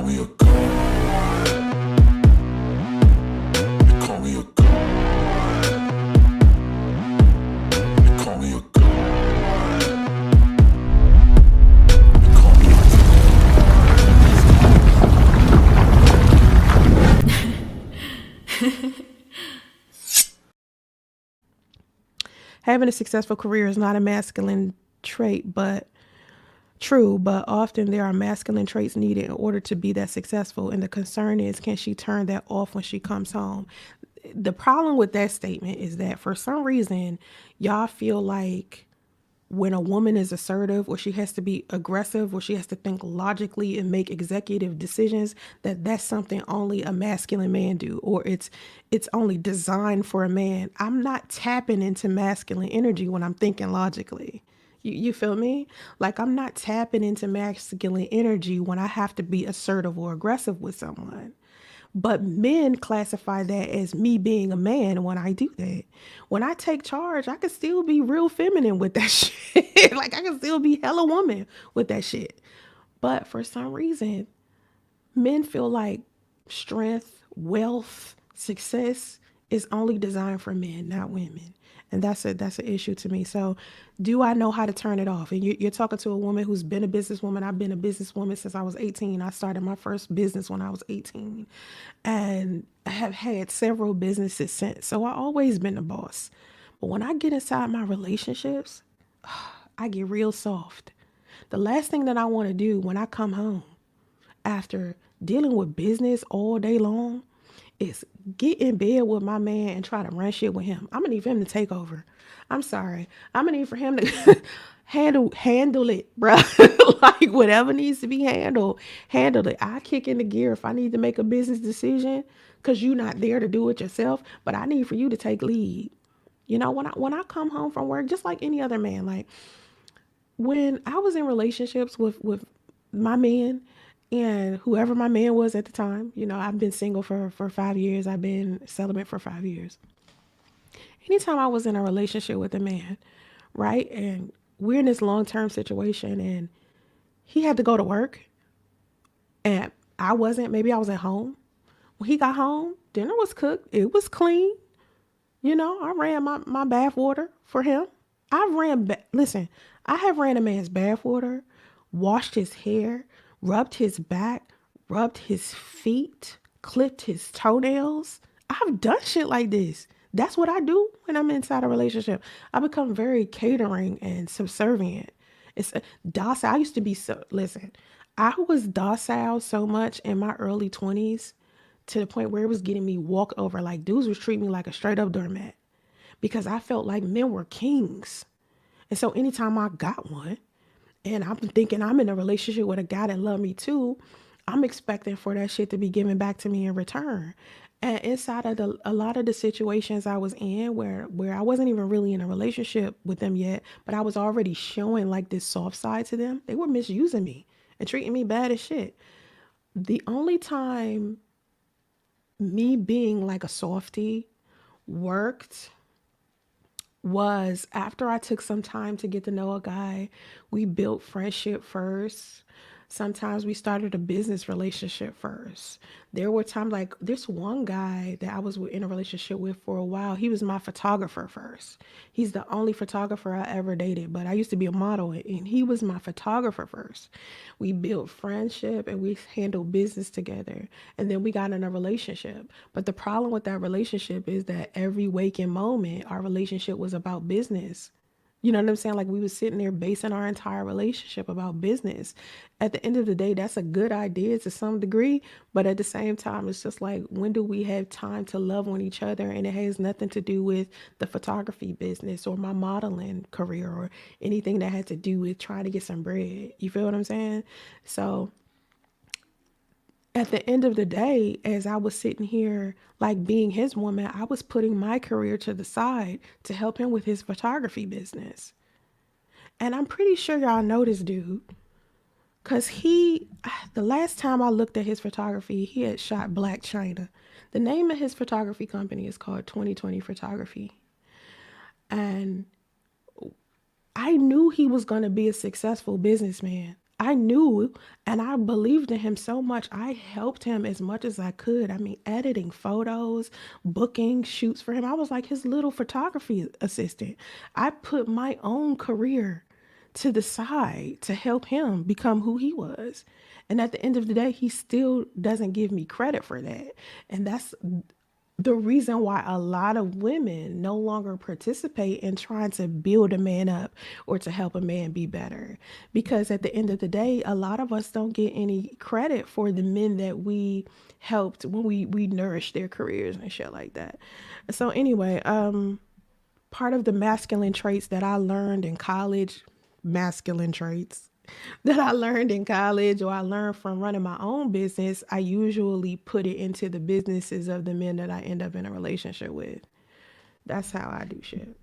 me a god. They call me a god. They call me a god. They call me Having a successful career is not a masculine trait, but true, but often there are masculine traits needed in order to be that successful. And the concern is, can she turn that off when she comes home? The problem with that statement is that for some reason, y'all feel like when a woman is assertive or she has to be aggressive or she has to think logically and make executive decisions, that that's something only a masculine man do, or it's only designed for a man. I'm not tapping into masculine energy when I'm thinking logically. You feel me? Like, I'm not tapping into masculine energy when I have to be assertive or aggressive with someone. But men classify that as me being a man when I do that. When I take charge, I can still be real feminine with that shit. Like, I can still be hella woman with that shit. But for some reason, men feel like strength, wealth, success is only designed for men, not women. And that's an issue to me. So, do I know how to turn it off? And you're talking to a woman who's been a businesswoman. I've been a businesswoman since I was 18. I started my first business when I was 18, and I have had several businesses since. So I always been the boss. But when I get inside my relationships, I get real soft. The last thing that I want to do when I come home after dealing with business all day long is get in bed with my man and try to run shit with him. I'm gonna need for him to take over. I'm sorry. I'm gonna need for him to handle it, bro. Like, whatever needs to be handled, handle it. I kick in the gear if I need to make a business decision because you're not there to do it yourself. But I need for you to take lead. You know, when I come home from work, just like any other man, like when I was in relationships with my man and whoever my man was at the time, you know, I've been single for 5 years. I've been celibate for 5 years. Anytime I was in a relationship with a man, right? And we're in this long-term situation and he had to go to work and I wasn't, maybe I was at home. When he got home, dinner was cooked. It was clean. You know, I ran my bath water for him. Listen, I have ran a man's bath water, washed his hair, rubbed his back, rubbed his feet, clipped his toenails. I've done shit like this. That's what I do when I'm inside a relationship. I become very catering and subservient. It's docile. I used to be listen, I was docile so much in my early 20s to the point where it was getting me walked over. Like, dudes was treating me like a straight up doormat because I felt like men were kings. And so anytime I got one and I'm thinking I'm in a relationship with a guy that loved me too, I'm expecting for that shit to be given back to me in return. And inside of a lot of the situations I was in where I wasn't even really in a relationship with them yet, but I was already showing like this soft side to them, they were misusing me and treating me bad as shit. The only time me being like a softie worked was after I took some time to get to know a guy. We built friendship first. Sometimes we started a business relationship first. There were times like this one guy that I was in a relationship with for a while. He was my photographer first. He's the only photographer I ever dated, but I used to be a model and he was my photographer first. We built friendship and we handled business together. And then we got in a relationship. But the problem with that relationship is that every waking moment, our relationship was about business. You know what I'm saying? Like, we was sitting there basing our entire relationship about business. At the end of the day, that's a good idea to some degree. But at the same time, it's just like, when do we have time to love on each other? And it has nothing to do with the photography business or my modeling career or anything that had to do with trying to get some bread. You feel what I'm saying? So at the end of the day, as I was sitting here, like being his woman, I was putting my career to the side to help him with his photography business. And I'm pretty sure y'all know this dude. Cause the last time I looked at his photography, he had shot Black China. The name of his photography company is called 2020 Photography. And I knew he was going to be a successful businessman. I knew and I believed in him so much. I helped him as much as I could. I mean, editing photos, booking shoots for him. I was like his little photography assistant. I put my own career to the side to help him become who he was. And at the end of the day, he still doesn't give me credit for that. And that's the reason why a lot of women no longer participate in trying to build a man up or to help a man be better. Because at the end of the day, a lot of us don't get any credit for the men that we helped when we nourished their careers and shit like that. So anyway, part of the masculine traits that I learned in college, masculine traits that I learned in college or I learned from running my own business, I usually put it into the businesses of the men that I end up in a relationship with. That's how I do shit.